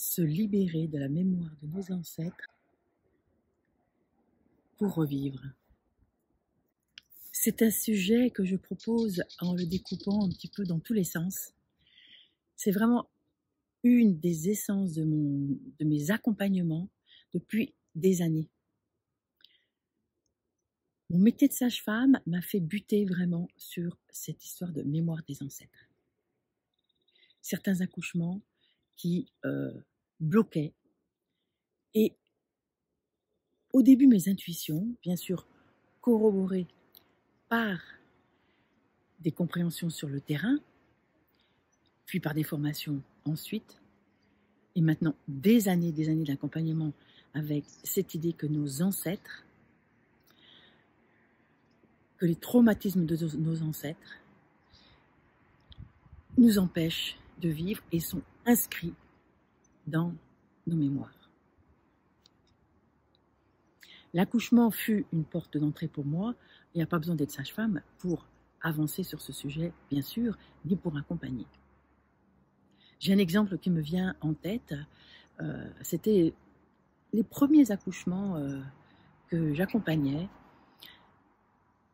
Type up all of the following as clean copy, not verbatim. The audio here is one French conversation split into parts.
se libérer de la mémoire de nos ancêtres pour revivre. C'est un sujet que je propose en le découpant un petit peu dans tous les sens. C'est vraiment une des essences de mes accompagnements depuis des années. Mon métier de sage-femme m'a fait buter vraiment sur cette histoire de mémoire des ancêtres. Certains accouchements qui bloquaient. Et au début, mes intuitions, bien sûr corroborées par des compréhensions sur le terrain, puis par des formations ensuite, et maintenant des années d'accompagnement avec cette idée que nos ancêtres, que les traumatismes de nos ancêtres nous empêchent de vivre et sont inscrits dans nos mémoires. L'accouchement fut une porte d'entrée pour moi. Il n'y a pas besoin d'être sage-femme pour avancer sur ce sujet, bien sûr, ni pour accompagner. J'ai un exemple qui me vient en tête. C'était les premiers accouchements que j'accompagnais.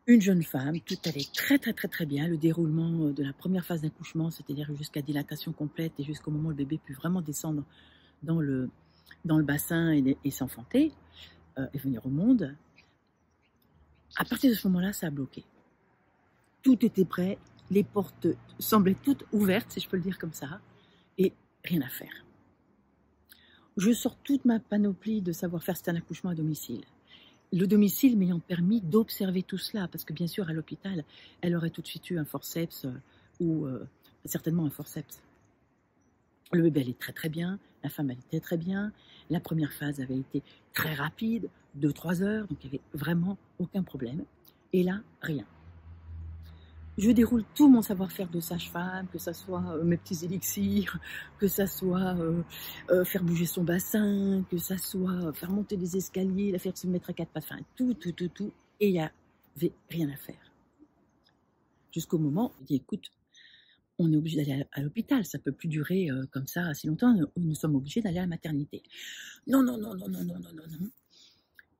Une jeune femme, tout allait très bien. Le déroulement de la première phase d'accouchement, c'est-à-dire jusqu'à dilatation complète et jusqu'au moment où le bébé put vraiment descendre dans le bassin et s'enfanter et venir au monde. À partir de ce moment-là, ça a bloqué. Tout était prêt, les portes semblaient toutes ouvertes, si je peux le dire comme ça, et rien à faire. Je sors toute ma panoplie de savoir-faire, c'est un accouchement à domicile. Le domicile m'ayant permis d'observer tout cela, parce que bien sûr, à l'hôpital, elle aurait tout de suite eu un forceps ou certainement un forceps. Le bébé allait très bien, la femme allait très bien. La première phase avait été très rapide, 2-3 heures, donc il n'y avait vraiment aucun problème. Et là, rien. Je déroule tout mon savoir-faire de sage-femme, que ça soit mes petits élixirs, que ça soit faire bouger son bassin, que ça soit faire monter des escaliers, la faire se mettre à 4 pattes, enfin tout, et il n'y avait rien à faire. Jusqu'au moment où je dis, écoute, on est obligé d'aller à l'hôpital, ça ne peut plus durer comme ça assez longtemps, nous sommes obligés d'aller à la maternité. Non.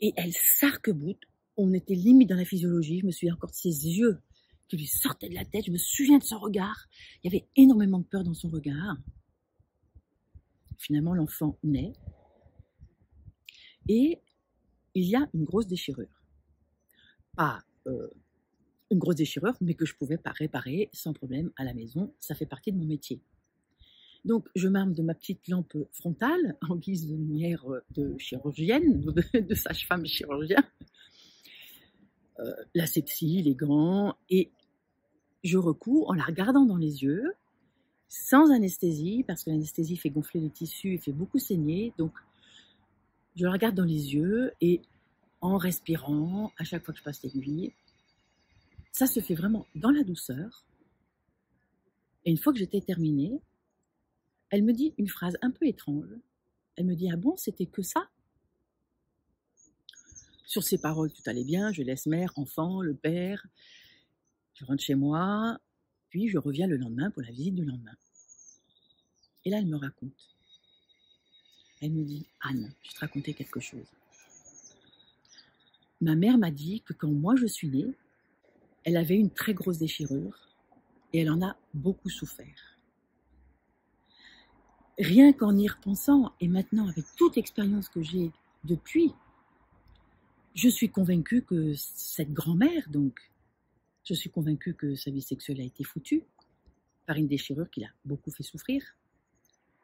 Et elle s'arc-boute, on était limite dans la physiologie, je me souviens encore de ses yeux qui lui sortait de la tête, je me souviens de son regard, il y avait énormément de peur dans son regard. Finalement, l'enfant naît et il y a une grosse déchirure. Pas une grosse déchirure, mais que je pouvais pas réparer sans problème à la maison, ça fait partie de mon métier. Donc, je m'arme de ma petite lampe frontale en guise de lumière de chirurgienne, de sage-femme chirurgien, l'asepsie, les gants, et je recours en la regardant dans les yeux, sans anesthésie, parce que l'anesthésie fait gonfler les tissus et fait beaucoup saigner. Donc, je la regarde dans les yeux et en respirant, à chaque fois que je passe l'aiguille, ça se fait vraiment dans la douceur. Et une fois que j'étais terminée, elle me dit une phrase un peu étrange. Elle me dit « Ah bon, c'était que ça ?» Sur ces paroles, tout allait bien. Je laisse mère, enfant, le père. Je rentre chez moi, puis je reviens le lendemain pour la visite du lendemain. Et là, elle me raconte. Elle me dit « Anne, je vais te raconter quelque chose. Ma mère m'a dit que quand moi je suis née, elle avait une très grosse déchirure et elle en a beaucoup souffert. Rien qu'en y repensant, et maintenant avec toute l'expérience que j'ai depuis, je suis convaincue que cette grand-mère, donc, je suis convaincue que sa vie sexuelle a été foutue par une déchirure qui l'a beaucoup fait souffrir,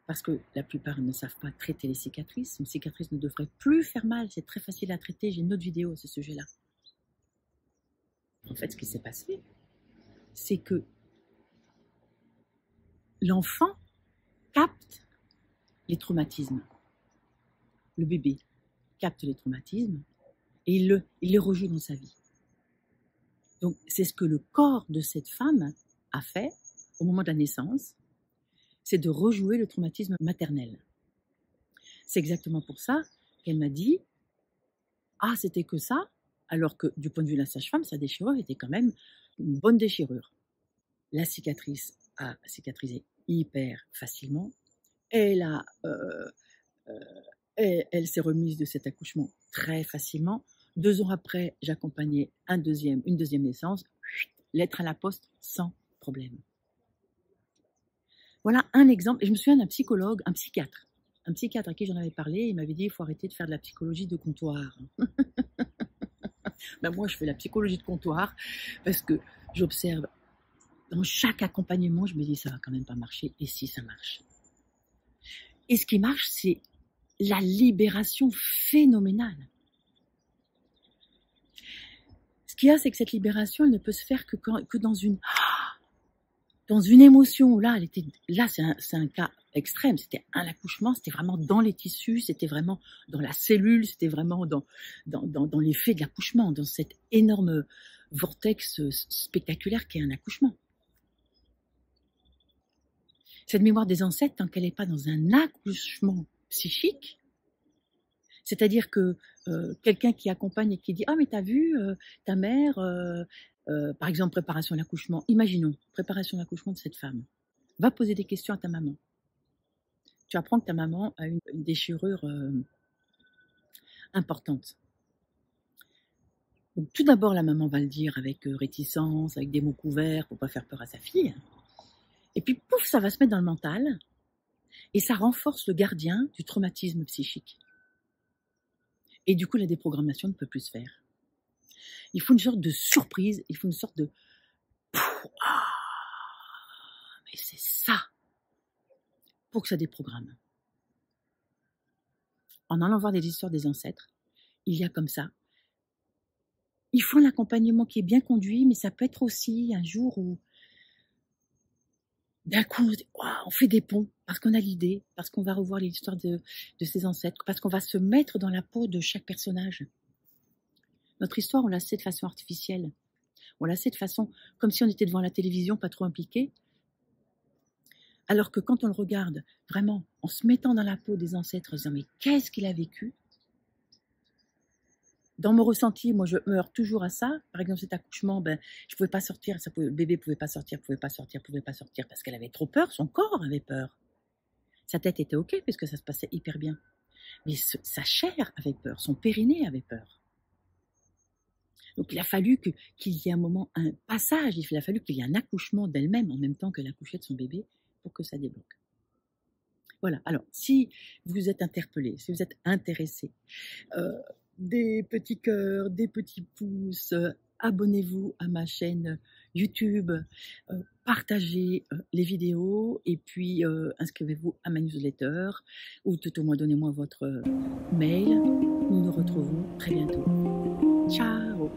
parce que la plupart ne savent pas traiter les cicatrices. Une cicatrice ne devrait plus faire mal, c'est très facile à traiter. J'ai une autre vidéo à ce sujet-là. En fait, ce qui s'est passé, c'est que l'enfant capte les traumatismes. Le bébé capte les traumatismes et il les rejoue dans sa vie. Donc, c'est ce que le corps de cette femme a fait au moment de la naissance, c'est de rejouer le traumatisme maternel. C'est exactement pour ça qu'elle m'a dit « Ah, c'était que ça ?» alors que du point de vue de la sage-femme, sa déchirure était quand même une bonne déchirure. La cicatrice a cicatrisé hyper facilement. Elle a, euh, elle s'est remise de cet accouchement très facilement. 2 ans après, j'accompagnais une deuxième naissance, lettre à la poste sans problème. Voilà un exemple. Et je me souviens d'un psychologue, un psychiatre à qui j'en avais parlé. Il m'avait dit il faut arrêter de faire de la psychologie de comptoir. Ben moi, je fais la psychologie de comptoir parce que j'observe dans chaque accompagnement, je me dis ça va quand même pas marcher. Et si ça marche? Et ce qui marche, c'est la libération phénoménale. Ce qu'il y a, c'est que cette libération, elle ne peut se faire que dans une émotion. Là, c'est un cas extrême. C'était un accouchement, c'était vraiment dans les tissus, c'était vraiment dans la cellule, c'était vraiment dans l'effet de l'accouchement, dans cet énorme vortex spectaculaire qu'est un accouchement. Cette mémoire des ancêtres, tant qu'elle n'est pas dans un accouchement psychique, c'est-à-dire que quelqu'un qui accompagne et qui dit « Ah, mais t'as vu, ta mère, par exemple, préparation à l'accouchement. » Imaginons, préparation à l'accouchement de cette femme. Va poser des questions à ta maman. Tu apprends que ta maman a une déchirure importante. Donc, tout d'abord, la maman va le dire avec réticence, avec des mots couverts pour pas faire peur à sa fille. Et puis, pouf, ça va se mettre dans le mental et ça renforce le gardien du traumatisme psychique. Et du coup, la déprogrammation ne peut plus se faire. Il faut une sorte de surprise, il faut une sorte de « Ah, mais c'est ça !» pour que ça déprogramme. En allant voir des histoires des ancêtres, il y a comme ça. Il faut un accompagnement qui est bien conduit, mais ça peut être aussi un jour où d'un coup, on fait des ponts, parce qu'on a l'idée, parce qu'on va revoir l'histoire de ses ancêtres, parce qu'on va se mettre dans la peau de chaque personnage. Notre histoire, on la sait de façon artificielle. On la sait de façon comme si on était devant la télévision, pas trop impliqué. Alors que quand on le regarde vraiment en se mettant dans la peau des ancêtres, en se disant mais qu'est-ce qu'il a vécu? Dans mon ressenti, moi je meurs toujours à ça. Par exemple, cet accouchement, je pouvais pas sortir, le bébé pouvait pas sortir parce qu'elle avait trop peur, son corps avait peur. Sa tête était ok puisque ça se passait hyper bien. Mais sa chair avait peur, son périnée avait peur. Donc il a fallu qu'il y ait un moment, un passage, il a fallu qu'il y ait un accouchement d'elle-même en même temps que l'accouchait de son bébé pour que ça débloque. Voilà, alors si vous êtes interpellé, si vous êtes intéressé, des petits cœurs, des petits pouces, abonnez-vous à ma chaîne YouTube, partagez les vidéos et puis inscrivez-vous à ma newsletter ou tout au moins donnez-moi votre mail. Nous nous retrouvons très bientôt. Ciao!